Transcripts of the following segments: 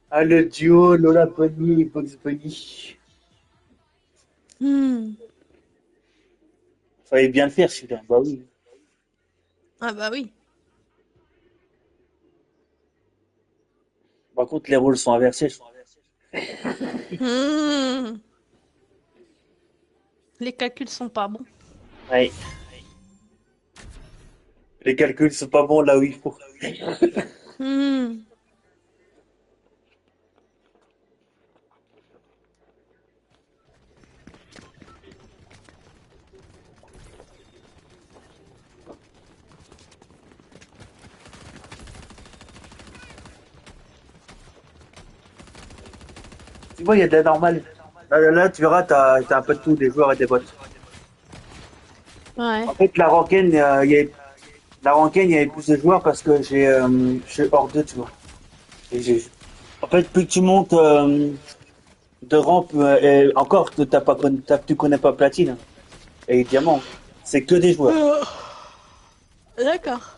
Ah, le duo Lola Bunny et Bugs Bunny. Hmm. Fallait bien le faire, celui-là. Bah oui. Ah bah oui. Par contre, les rôles sont inversés. Hmm. Les calculs sont pas bons. Ouais. Les calculs sont pas bons là où il faut. Hmm. Tu vois, il y a de la normale. Là, tu verras, t'as un peu de tout, des joueurs et des bots. Ouais. En fait, la ranking, il y avait plus de joueurs parce que je suis hors 2, tu vois. En fait, plus tu montes de rampe, et encore, tu connais pas platine hein, et diamant. C'est que des joueurs. D'accord.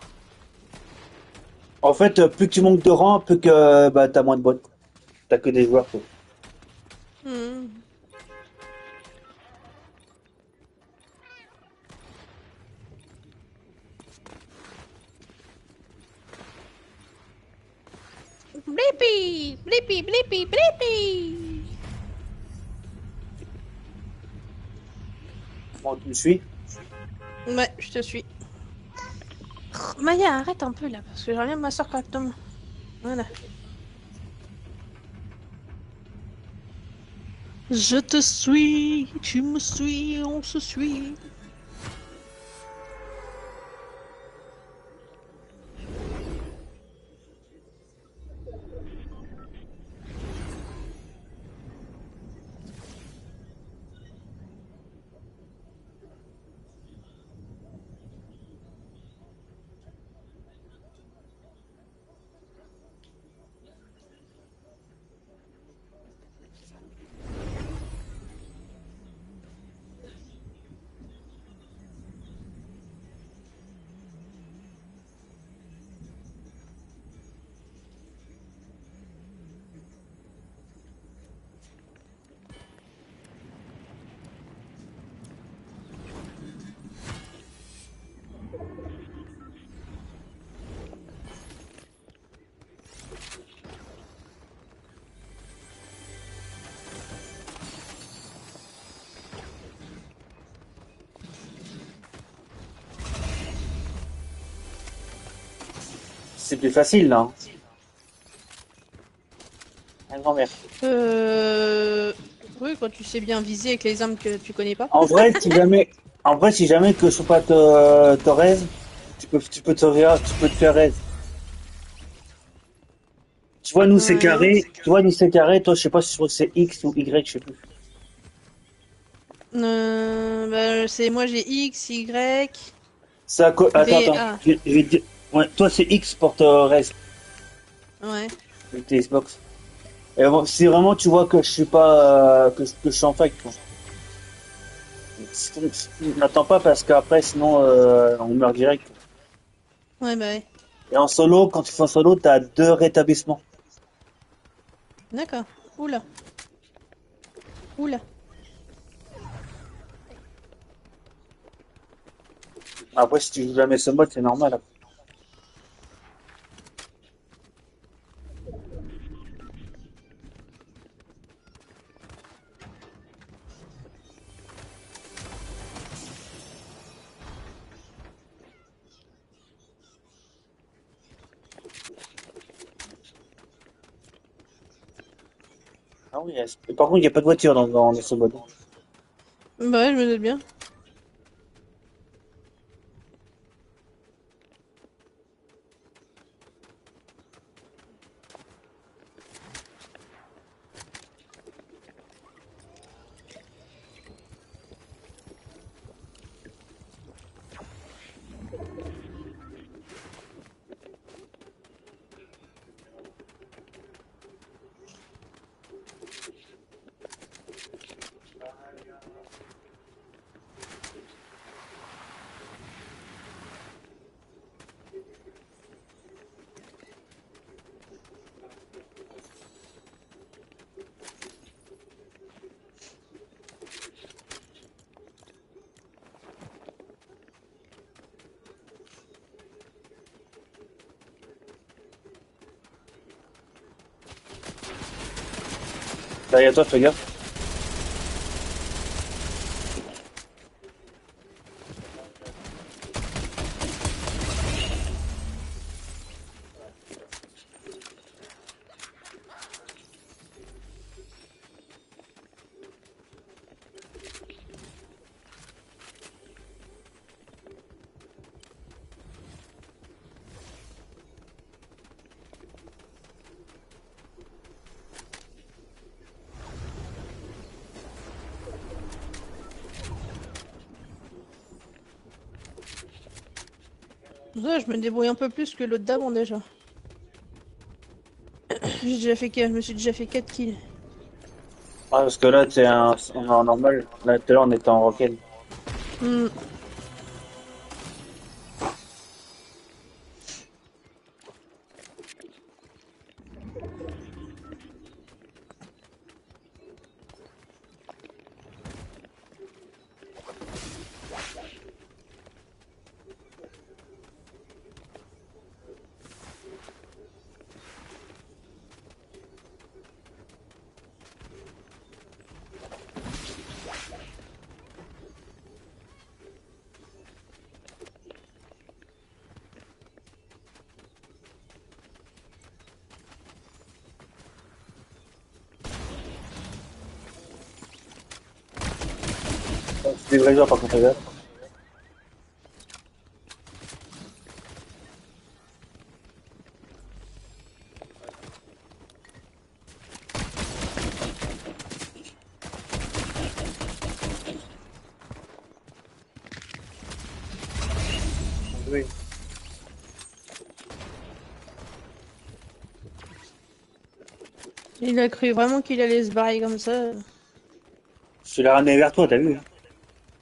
En fait, plus tu montes de rang, plus que bah, t'as moins de bots. T'as que des joueurs, quoi. Hmm. Blippi, blippi, blippi, blippi. Bon, tu me suis? Ouais, je te suis. Maya, arrête un peu là, parce que j'aimerais bien m'asseoir correctement. Voilà. Je te suis, tu me suis, on se suit. C'est plus facile, là. Hein. Un grand-mère. Euh... Oui, quand tu sais bien viser avec les armes que tu connais pas. En vrai, si jamais que je peux pas te raise, tu peux te faire raise. Tu vois, nous, c'est Ouais. carré. Tu vois, nous, c'est carré. Toi, je sais pas si je crois que c'est X ou Y, je sais plus. Bah, c'est moi j'ai X, Y, Attends, V, attends. A. Je vais te dire. Ouais, toi, c'est X pour te raise. Ouais. Avec tes Xbox. Et bon, si vraiment tu vois que je suis pas, que je suis en fight, quoi. N'attends pas parce qu'après, sinon, on meurt direct. Ouais, bah ouais. Et en solo, quand tu fais en solo, t'as 2 rétablissements. D'accord. Oula. Oula. Après, si tu joues jamais ce mode, c'est normal. Ah oui, par contre, il n'y a pas de voiture dans ce mode. Bah ouais, je me doute bien. Derrière toi, fais gaffe. Ça, je me débrouille un peu plus que l'autre d'avant déjà. Je me suis déjà fait 4 kills. Ah, parce que là, on est en normal. Là, tout à l'heure, on était en rocket. Hmm. C'est des vrais joueurs, par contre, fais gaffe. Oui. Il a cru vraiment qu'il allait se barrer comme ça. Je l'ai ramené vers toi, t'as vu?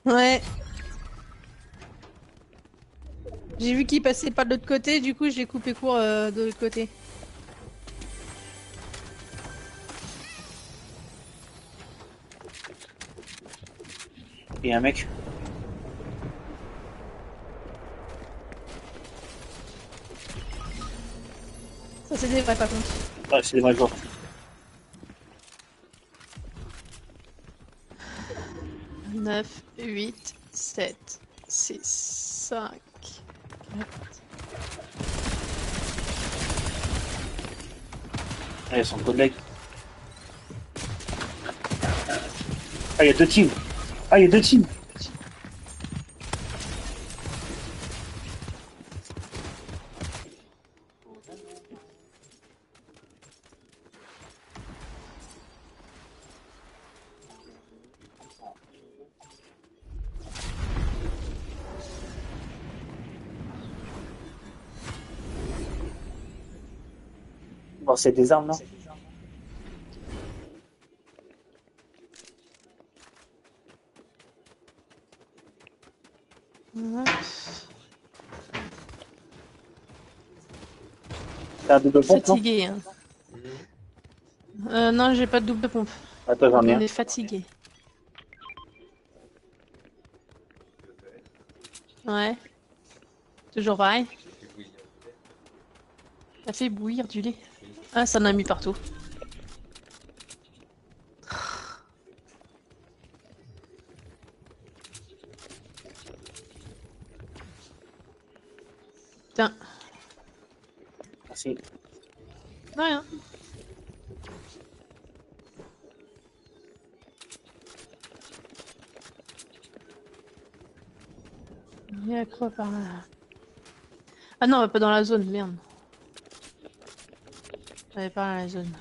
Ouais. J'ai vu qu'il passait pas de l'autre côté, du coup j'ai coupé court de l'autre côté. Il y a un mec. Ça c'est des vrais par contre. Ah, c'est des vrais joueurs. 9, 8, 7, 6, 5. Ah, il y a son collègue. Ah, il y a deux teams. Ah, il y a deux teams. Bon, c'est des armes, non? C'est un double pompe, non? Fatigué, hein. Non, j'ai pas de double pompe. Attends, j'en ai On un. est fatigué. Ouais, toujours pareil. Ça fait bouillir du lait. Ah, ça en a mis partout. Tiens, Merci. rien. Il y a quoi par là? Ah non, on va pas dans la zone, merde. On va pas dans la zone.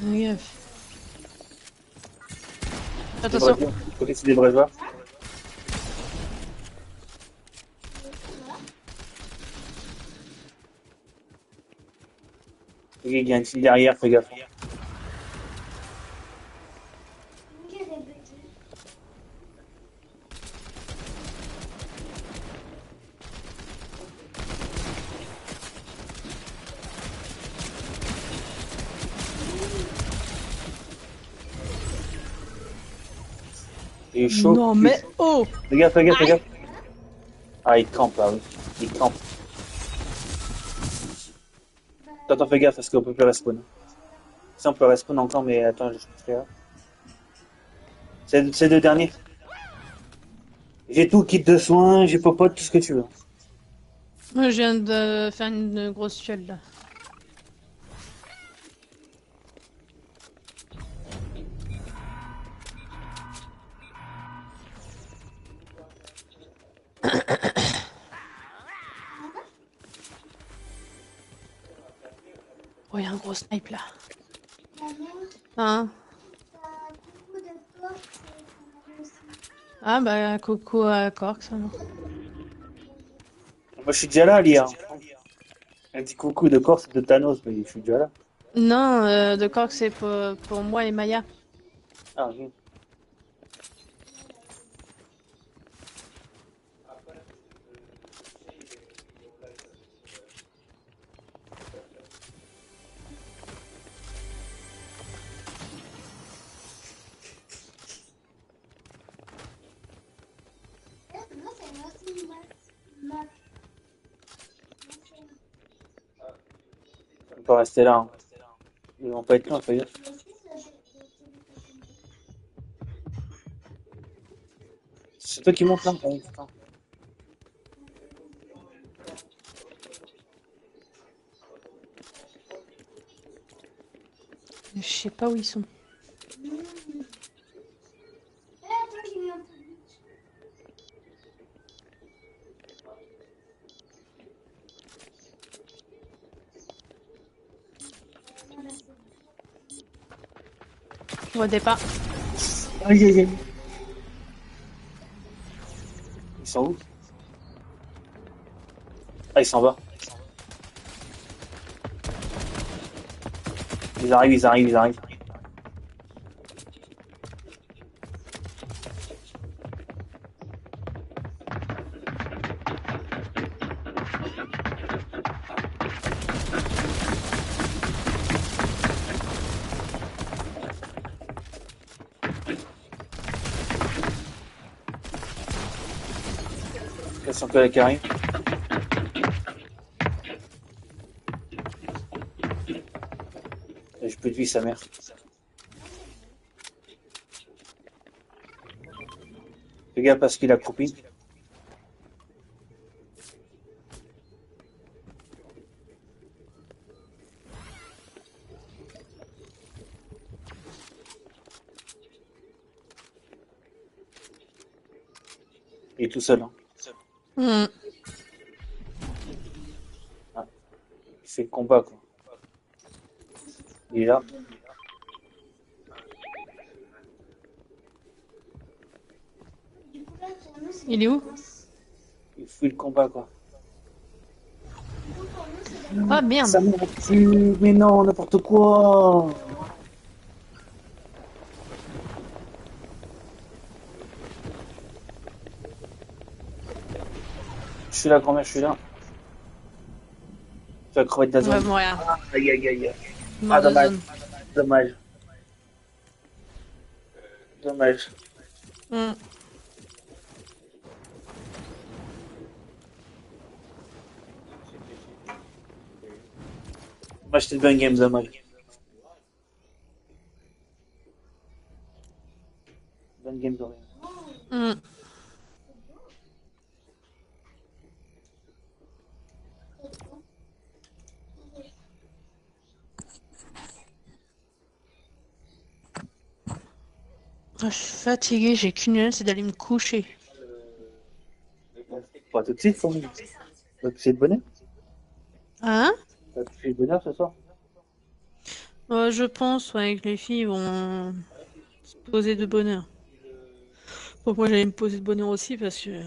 Fais gaffe. Des Attention. vrais joueurs. Ok, c'est des vrais joueurs. Ok, il y a un team derrière, fais gaffe. Il est chaud. Non mais oh! Fais gaffe, fais gaffe, fais Aïe! gaffe. Ah, il campe là, oui. Il campe. Attends, fais gaffe parce qu'on peut plus respawn. Si on peut respawn encore, mais attends, je fais gaffe. C'est deux derniers. J'ai tout, kit de soins, j'ai popote, tout ce que tu veux. Moi, je viens de faire une grosse fiole là. Oh, il y a un gros snipe là. Hein? Ah bah coucou à Corx alors. Moi, je suis déjà là, Lia. Un petit coucou de Corse et de Thanos, mais je suis déjà là. Non, de Corx c'est pour moi et Maya. Ah, ok. On peut rester là. Hein. Ils vont pas être loin, fais gaffe. C'est toi qui montes là? Oh, putain. Je sais pas où ils sont. Au départ. Aïe, aïe, aïe. Ils sont où? Ah, ils s'en vont. Ils arrivent, ils arrivent, ils arrivent. Ils sont que la carré. Et je peux tuer sa mère. Fais gaffe parce qu'il a croupi. Il est tout seul. Hein. Hmm. Ah, il fait le combat, quoi. Il est là. Il est où? Il fuit le combat, quoi. Ah merde! Ça m'a tué, mais non, n'importe quoi. Je suis là, grand-mère, je suis là. Tu vas crever de la On va zone. mourir. Aïe, aïe, aïe, aïe. Mort Ah, de dommage, zone. dommage, dommage. Hmm. Moi, j'étais bien game, dommage. Bonne game, dommage. Hmm. Ah, je suis fatiguée, j'ai qu'une envie, c'est d'aller me coucher. Pas tout de suite, famille. T'as touché le bonheur? Hein? T'as touché le bonheur ce soir? Je pense ouais, que les filles vont se poser de bonne heure. Bon, moi, j'allais me poser de bonne heure aussi parce que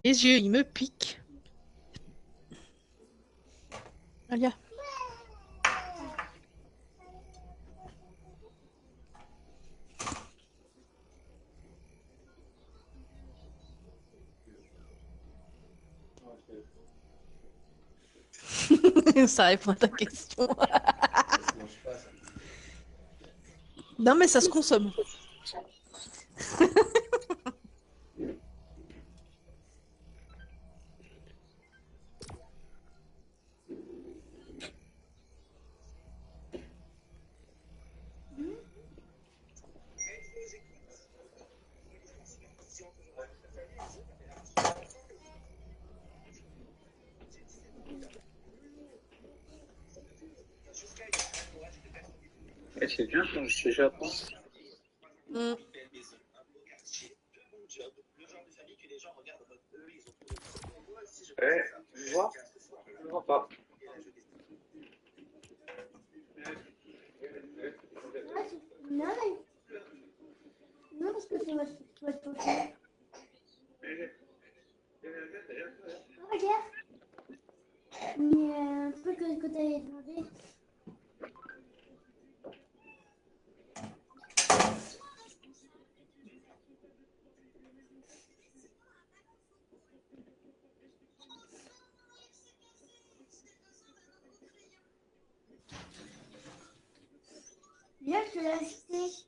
les yeux, ils me piquent. Alia. Ça répond à ta question. Non, mais ça se consomme. Et c'est bien quand je Japon. Mm. Ouais, je vois. Je vois pas. Non, non, parce que tu vas te poser. Oh, regarde. Mais un truc que tu avais demandé. Viens, je te l'ai acheté.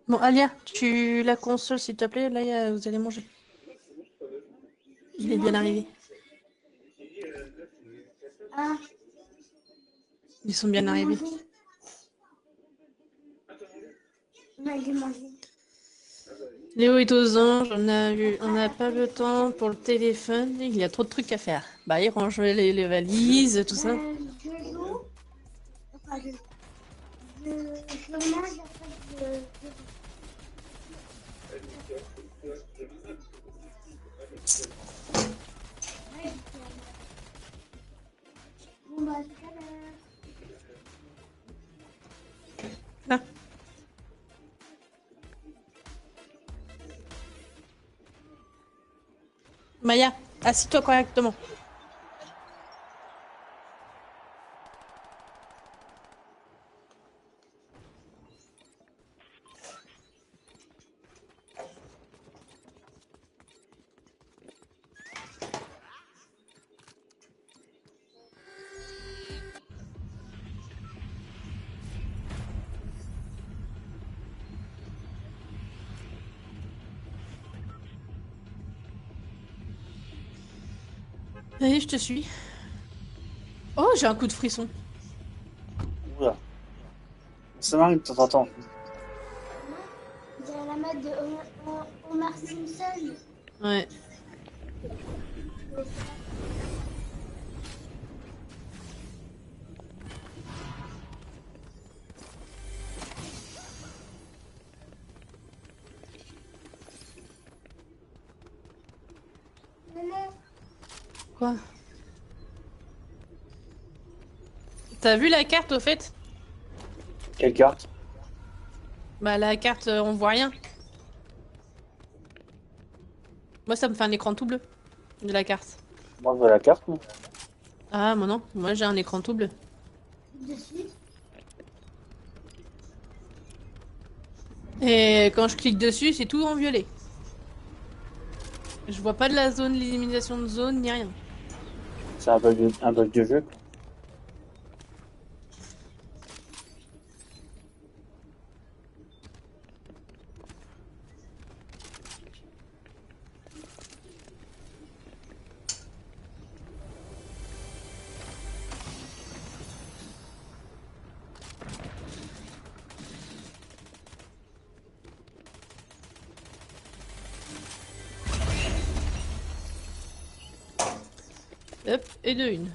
Bon, Alia, tu la console, s'il te plaît. Là, vous allez manger. Il est bien arrivé. Ah, Ils sont bien arrivés. Ouais, j'ai mangé. Léo est aux anges, on n'a pas le temps pour le téléphone, il y a trop de trucs à faire. Bah, il range les valises, tout ça. Je joue. Enfin, je mange après je joue. Ouais, bon, bah, tout à l'heure. Ah. Maya, assis-toi correctement. Allez, je te suis. Oh, j'ai un coup de frisson. Oula. C'est marrant de temps en temps. On dirait la mode de Omar Simpson. Ouais. Maman, Quoi? T'as vu la carte au fait? Quelle carte? Bah, la carte, on voit rien. Moi, ça me fait un écran tout bleu de la carte. Moi, je vois la carte, moi. Ah, moi non, moi j'ai un écran tout bleu. dessus. Et quand je clique dessus, c'est tout en violet. Je vois pas de la zone, l'élimination de zone, ni rien. C'est un bug de jeu. Hop, et de une.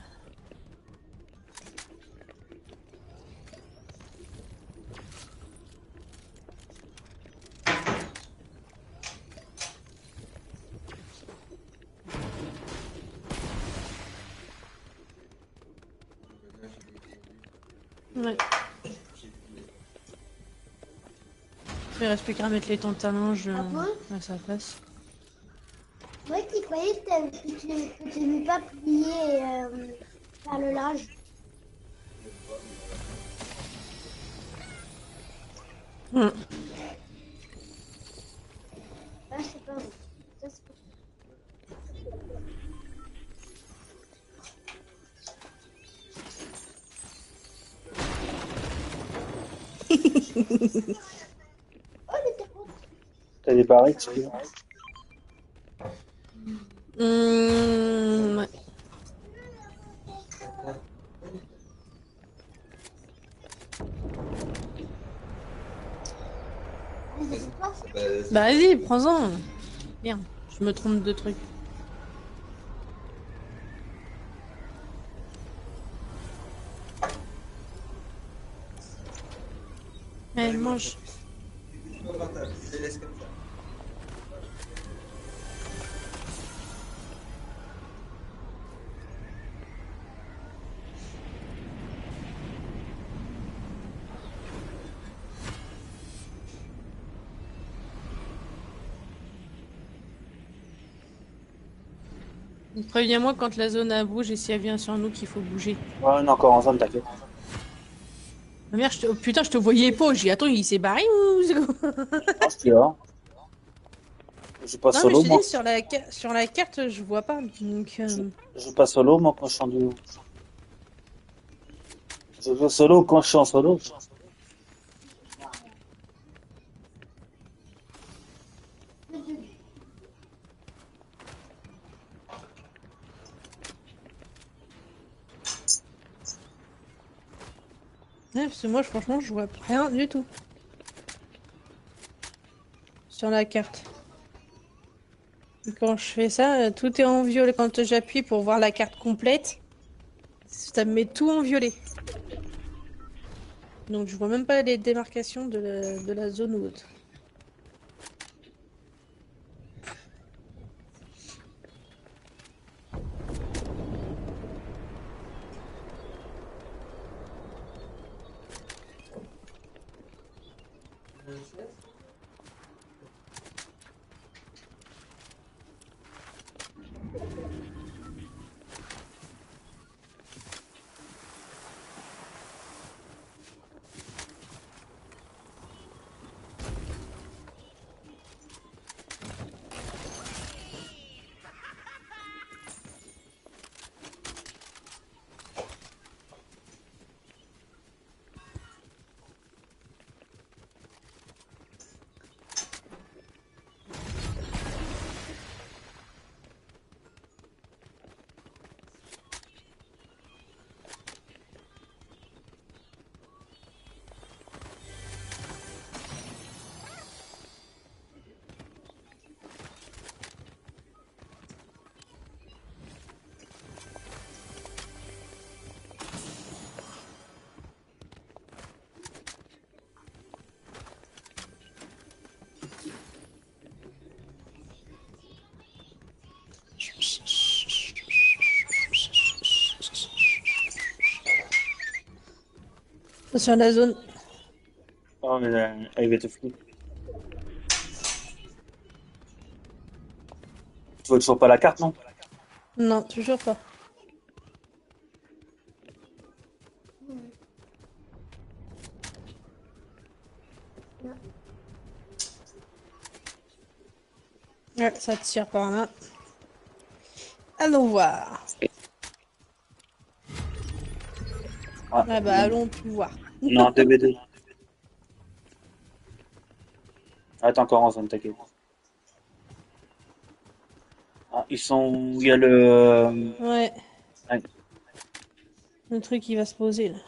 Ouais. Il reste plus qu'à mettre les tentes à linge Ah bon? à sa place. Moi qui croyais que tu n'aimais pas plier par le linge. Hum. Ah, c'est pas vrai. Ça, c'est pas... Oh, le terreau. T'as des barrettes, tu vois. Ouais. Ah, c'est pas ça. Bah vas-y, prends-en. Bien, je me trompe de truc. Elle mange. Préviens-moi quand la zone bouge et si elle vient sur nous qu'il faut bouger. Ouais, on est encore en zone, t'inquiète. Ah merde, oh, putain, je te voyais pas. J'ai dit, attends, il s'est barré ou c'est quoi? Non, je suis là. Je joue pas Non, mais je solo, te moi. dis, sur la carte, je vois pas. Donc, Je joue pas solo, moi, quand je suis en duo. Je joue solo quand je suis en solo. ouais, parce que moi, franchement, je vois rien du tout. Sur la carte. Et quand je fais ça, tout est en violet. Quand j'appuie pour voir la carte complète, ça me met tout en violet. Donc, je vois même pas les démarcations de la zone ou autre. Sur la zone. Oh, mais elle va te foutre. Tu vois toujours pas la carte, non? Non, toujours pas. Ouais, ça tire par là. Allons voir. Ah, Ah bah, allons plus voir. non, 2v2. Ah, t'es encore en zone, t'inquiète. Ah, ils sont... Il y a le... Ouais, ouais. le truc il va se poser là.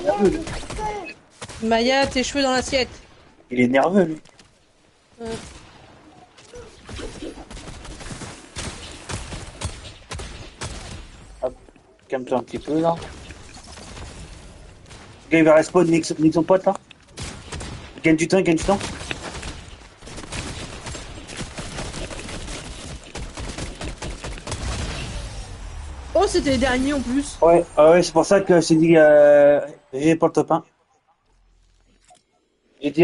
Nerveux, lui. Maya, tes cheveux dans l'assiette. Il est nerveux, lui. Ouais. Calme-toi un petit peu là. Le gars il va respawn, nique son pote là. Gagne du temps, gagne du temps. Oh, c'était les derniers en plus. Ouais, ouais, c'est pour ça que j'ai dit j'ai pour le top 1. J'ai dit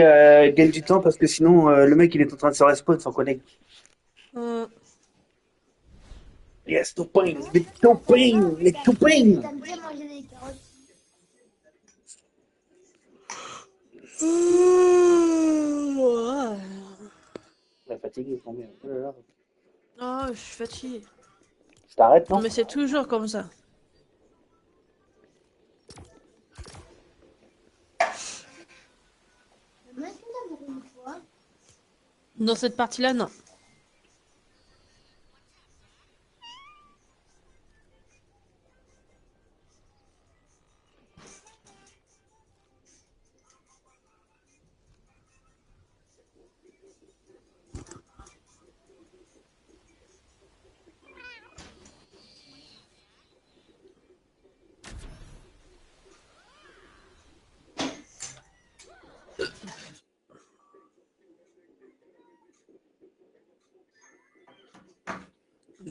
gagne du temps parce que sinon le mec il est en train de se respawn sans collègue. Hum. Yes, top 1, Comment les ça, top t'as 1, faim? les top 1. T'aimes bien manger des carottes. La fatigue est tombée. Oh là là. Oh, je suis fatiguée. Je t'arrête non? Mais c'est toujours comme ça. Maintenant, pour une fois. Dans cette partie-là, non.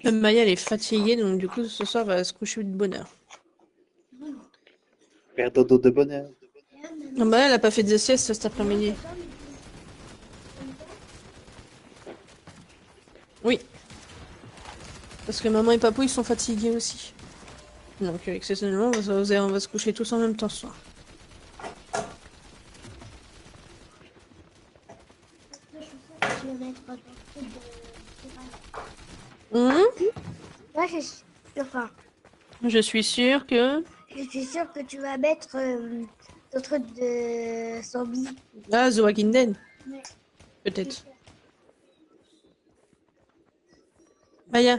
Même Maya, elle est fatiguée, donc du coup, ce soir, elle va se coucher de bonne heure. Faire dodo de bonheur. Ah bah, elle a pas fait de sieste cet après-midi. Oui. Parce que maman et papou, ils sont fatigués aussi. Donc, exceptionnellement, on va se coucher tous en même temps ce soir. Je vais mettre dans le truc de... Hum, Moi, je suis... Enfin, je suis sûre que... je suis sûre que tu vas mettre ton truc de zombie. Ah, The Walking Dead, Ouais. peut-être. Maya.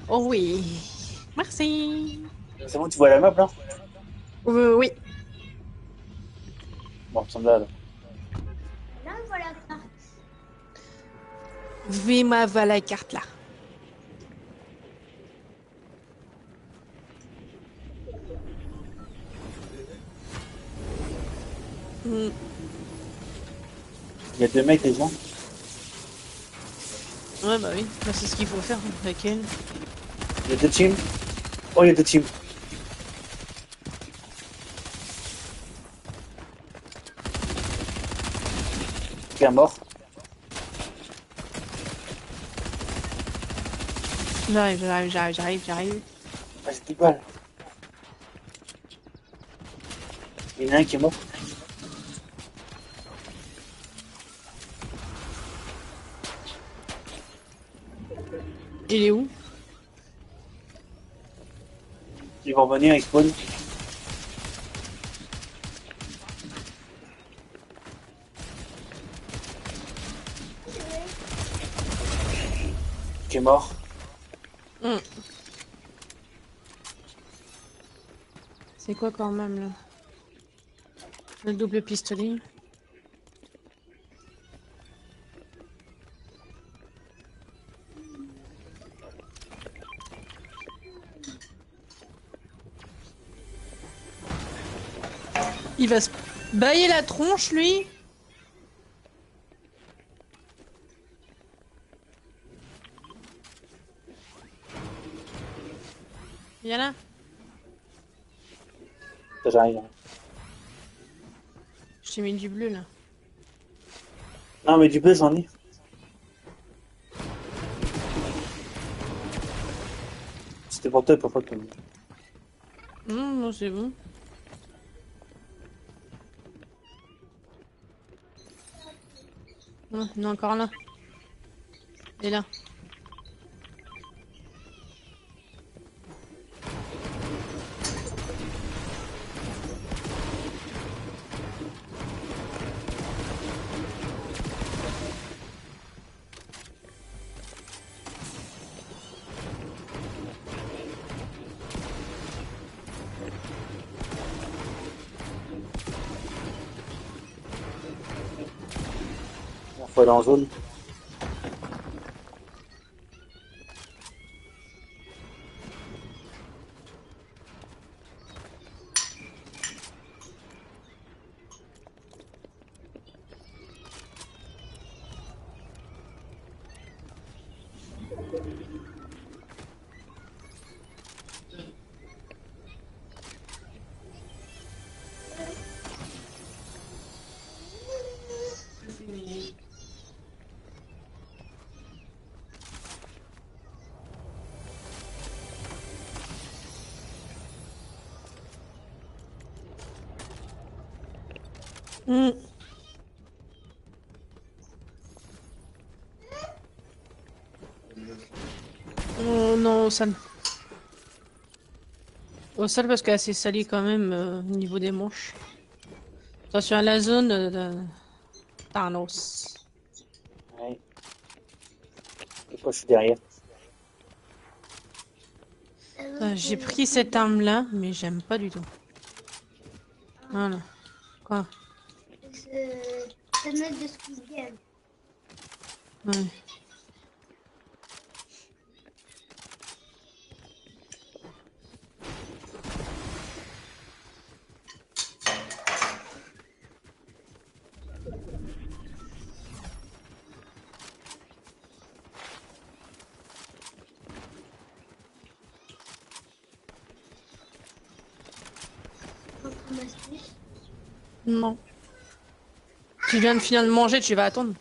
Oh oui. Merci. C'est bon, tu vois la map là? Oui. Bon, ça me va là. Là, voilà la carte. Vima va la carte là. Hmm. Il y a deux mecs déjà. Ouais, bah oui. Bah, c'est ce qu'il faut faire avec elle. Il y a deux teams. Oh, il y a deux teams. Bien mort. J'arrive. Ah, j'ai 10 balles. Il y en a un qui est mort. Il est où? Ils vont revenir, ils spawn. Qui est mort. Hmm. C'est quoi quand même là? Le double pistolet. Il va se bailler la tronche lui. Viens là. Ça, j'arrive. Je t'ai mis du bleu là. Non, mais du bleu, j'en ai. C'était pour toi, pour pas que... Non, c'est bon. Non, il est encore là. Il est là. pas dans la zone. Hmm. Oh non, au sol. Au sol parce qu'elle s'est salie quand même au niveau des manches. Attention à la zone de Thanos. Ouais. Et quoi, je suis derrière. J'ai pris cette arme-là, mais j'aime pas du tout. Voilà. Quoi? Ce mec de Squid Game. Ouais. Comme astuce. Non. Tu viens de finir de manger, tu vas attendre.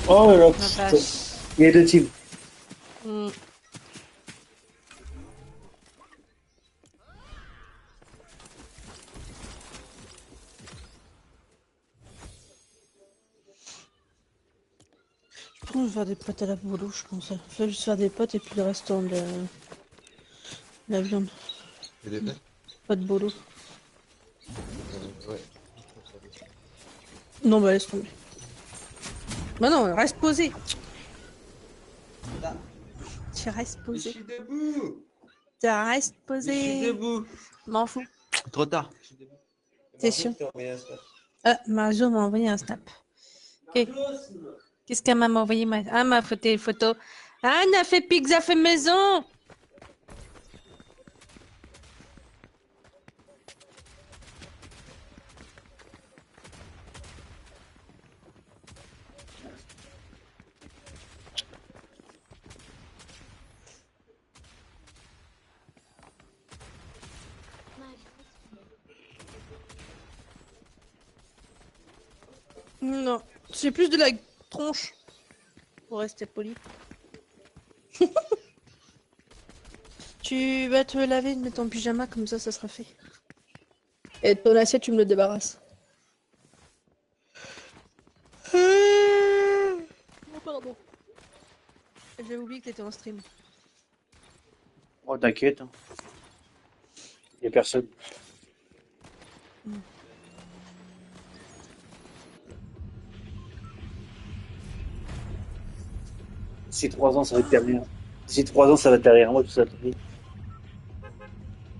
Oh là là, La putain. vache. Il y a deux teams. Hmm. Je pense que je vais faire des pâtes à la boulot, je pense. Je vais juste faire des pâtes et puis le restant de la viande. Et des pâtes? Pas de boulot. Ouais. Non, bah laisse tomber. Bah non, reste posé. Là, Tu restes je posé. suis debout! Tu restes Je suis posé. debout! M'en fous. Trop tard. Je suis debout. T'es Marjo, sûr? je t'ai envoyé un snap. Ah, Marjo m'a envoyé un snap. Ok. Qu'est-ce qu'elle m'a envoyé? Ah, m'a photo. Ah, on a fait pizza fait maison. Non, c'est plus de la tronche. Pour rester poli. Tu vas te laver, mettre ton pyjama, comme ça sera fait. Et ton assiette, tu me le débarrasses. Oh, pardon. J'ai oublié que t'étais en stream. Oh, t'inquiète. Hein. Il y a personne. D'ici 3 ans, ça va être derrière. D'ici 3 ans, ça va être derrière moi, tout ça.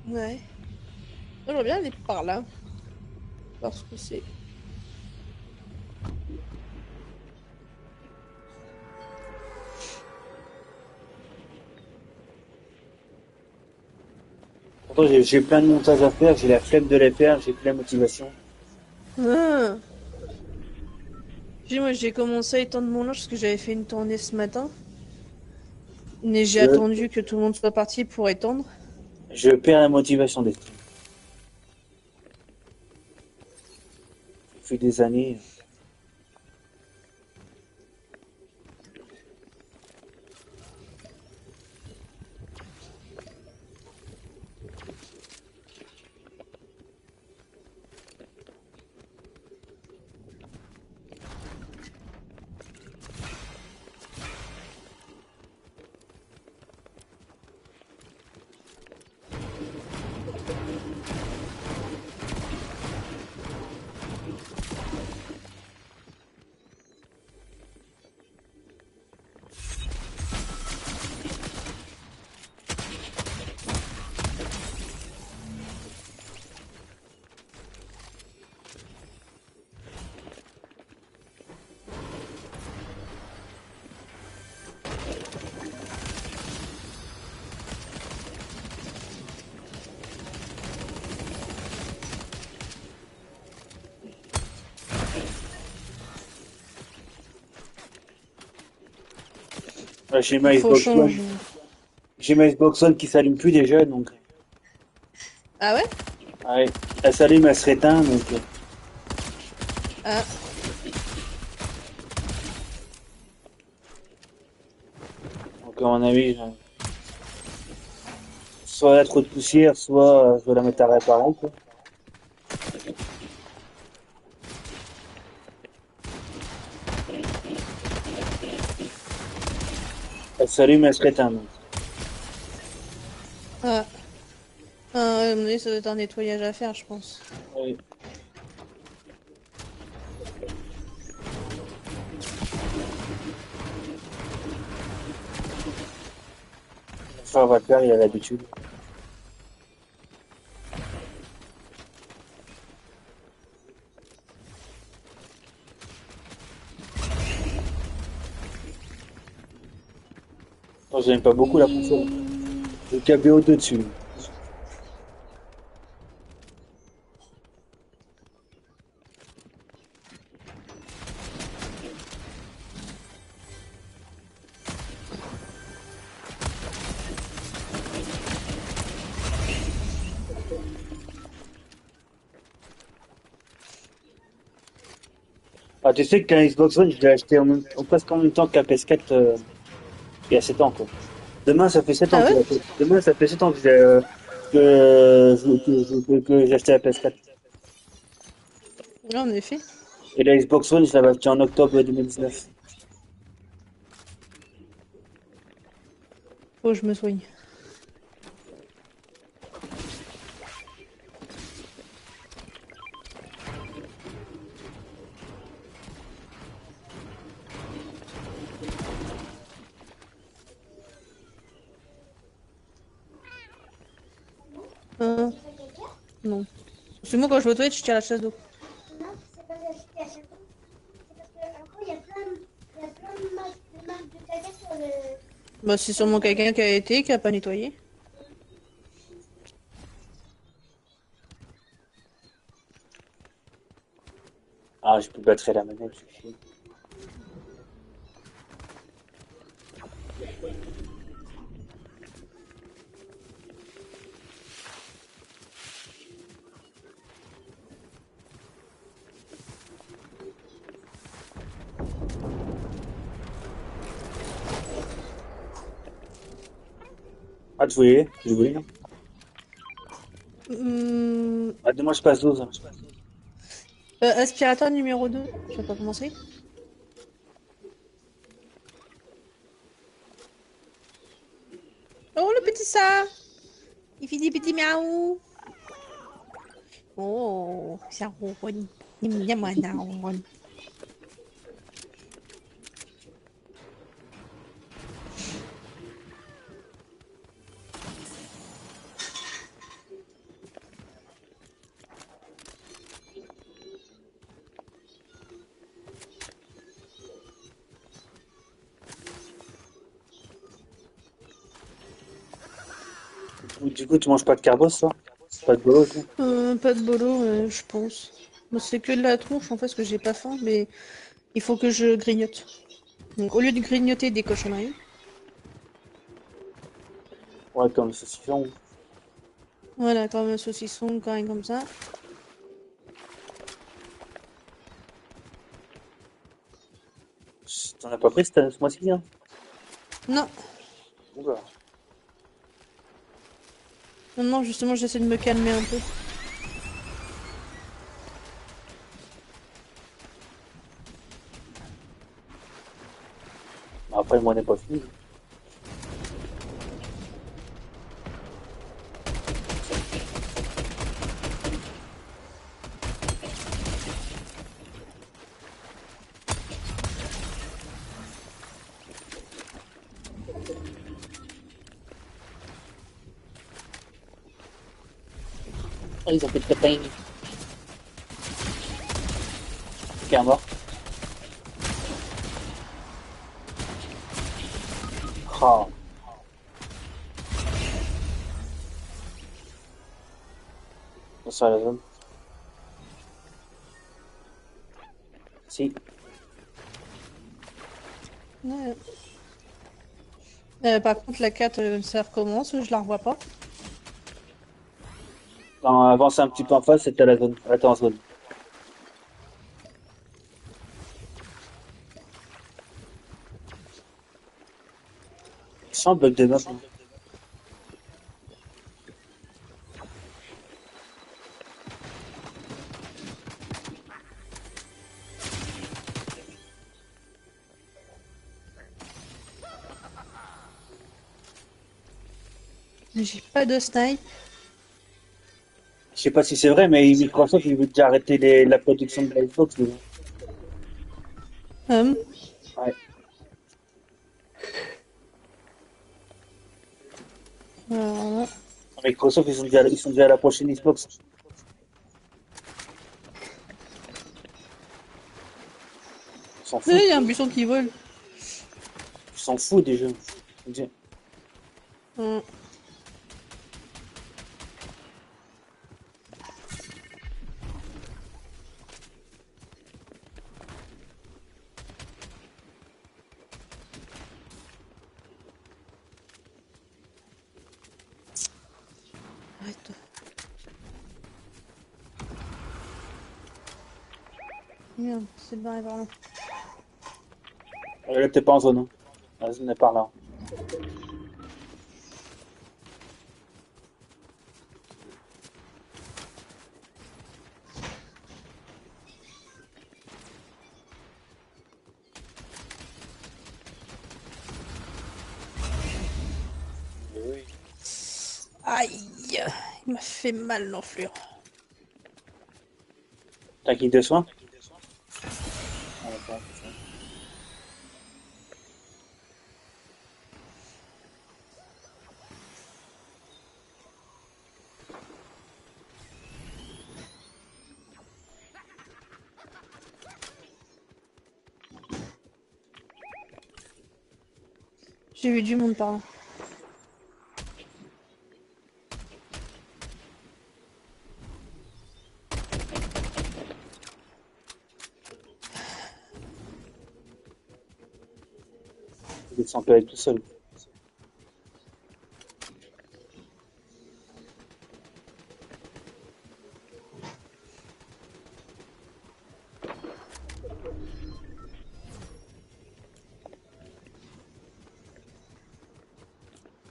Ouais. J'aimerais bien aller par là. Parce que c'est... Pourtant, j'ai plein de montages à faire, j'ai la flemme de les faire, j'ai plein de motivation. Ah. Puis moi, j'ai commencé à étendre mon linge parce que j'avais fait une tournée ce matin. Mais j'ai Je, attendu que tout le monde soit parti pour étendre. je perds la motivation des streams. Depuis des années. J'ai Il ma faut Xbox One. changer. J'ai ma Xbox One qui s'allume plus déjà, donc. Ah ouais? Ouais. Elle s'allume, elle se réteint, donc. Ah, Donc, à mon avis, soit il y a trop de poussière, soit je vais la mettre à réparer, quoi. Elle s'allume, elle se réteint, donc. ah. Ah, ouais, à mon avis, ça doit être un nettoyage à faire, je pense. Oui. Ça va le faire, il a l'habitude. Non, j'aime pas beaucoup la console. Le KBO2 dessus. Ah, tu sais qu'un Xbox One, je l'ai acheté presque en même temps qu'un PS4 il y a 7 ans, quoi. Demain, ça fait 7 ans Ah que ouais? Demain, ça fait 7 ans que que j'ai acheté la PS4. Ouais, en effet. Et la Xbox One, je l'avais acheté en octobre 2019. Faut que je me soigne. C'est pas quelqu'un? Non. C'est moi, quand je vais aux toilettes, je tire la chasse d'eau. Non, c'est pas que j'étais à chaque fois. C'est parce que encore il y a plein de marques de caca sur le. Bah, c'est sûrement quelqu'un qui a été, qui a pas nettoyé. Ah, je peux battre la manette, c'est chiant. Ah, tu voulais, non? Hum, Ah, demain, je passe 12. aspirateur numéro 2. Je vais pas commencer. Oh, le petit ça! Il fait des petits miaou. Oh, ça ronronne. Il aime bien, ça ronronne. Du coup, tu manges pas de carbos, ça? Pas de bolos, ça? Pas de bolo, je pense. Moi, c'est que de la tronche, en fait, parce que j'ai pas faim, mais il faut que je grignote. Donc, au lieu de grignoter des cochonneries, Ouais, comme le saucisson. voilà, comme un saucisson, quand même comme ça. T'en as pas pris ce mois-ci, hein? Non, Oula. non, non, justement, j'essaie de me calmer un peu. Après, le mois n'est pas fini. Ah, ils ont fait de campagne. Qui est mort. Ah, ça, la zone. Si. Ouais. Par contre, la 4, ça recommence, je la revois pas. Quand on avance un petit peu en face, c'était la zone. Attends, en zone. Sans bug de map. Hein. J'ai pas de snipe. Je sais pas si c'est vrai, mais Microsoft, il veut déjà arrêter la production de la Xbox. Déjà. Hum. Ouais. Alors, Microsoft, ils sont déjà à la prochaine Xbox. Ils s'en il foutent. y a un buisson qui vole. Ils s'en foutent déjà. Hum. Arrête. Merde, c'est barré par là. Là, t'es pas en zone. Hein. La zone est par là. Aïe, il m'a fait mal l'enflure. T'as qui de soin? J'ai vu du monde par là. Il est sans péril tout seul.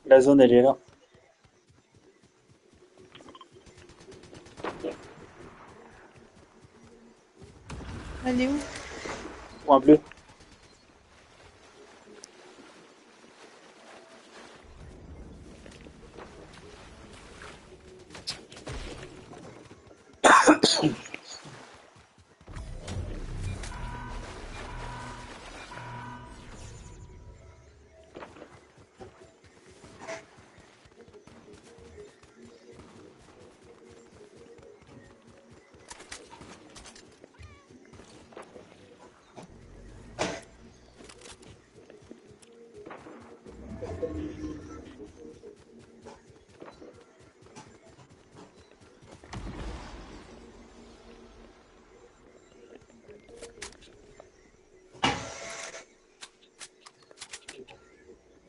La zone, elle est là. Elle est où? Point bleu.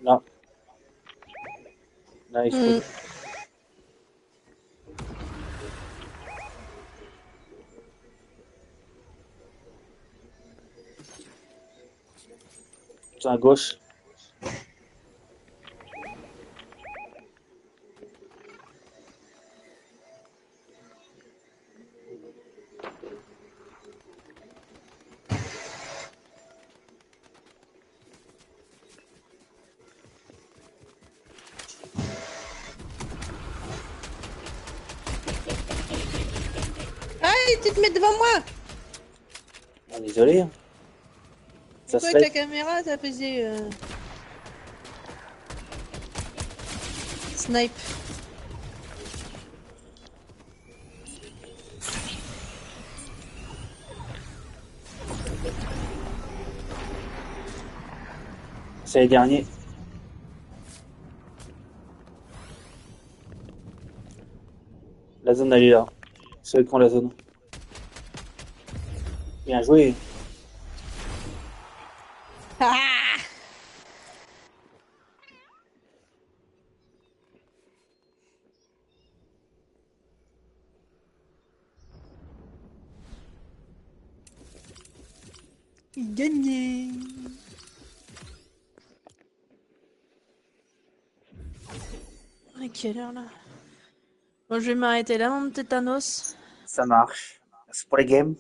Là. Là, il faut. Hum. C'est à gauche. Aïe, tu te mets devant moi! Ah, désolé. Hein. Ça Pourquoi se avec la fait. caméra, ça faisait snipe? C'est les derniers. La zone, elle est là. Ceux qui ont la zone. Bien joué. Ah! gagné. À quelle heure là? Bon, je vais m'arrêter là, mon petit Thanos. Ça marche. Merci pour les games.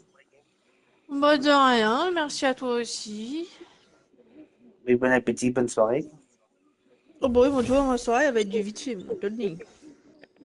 Bah de rien, merci à toi aussi. Et bon appétit, bonne soirée. Oh bah oui, bon, tu vois, ma soirée, elle va être du vite fait, moi, je te le dis.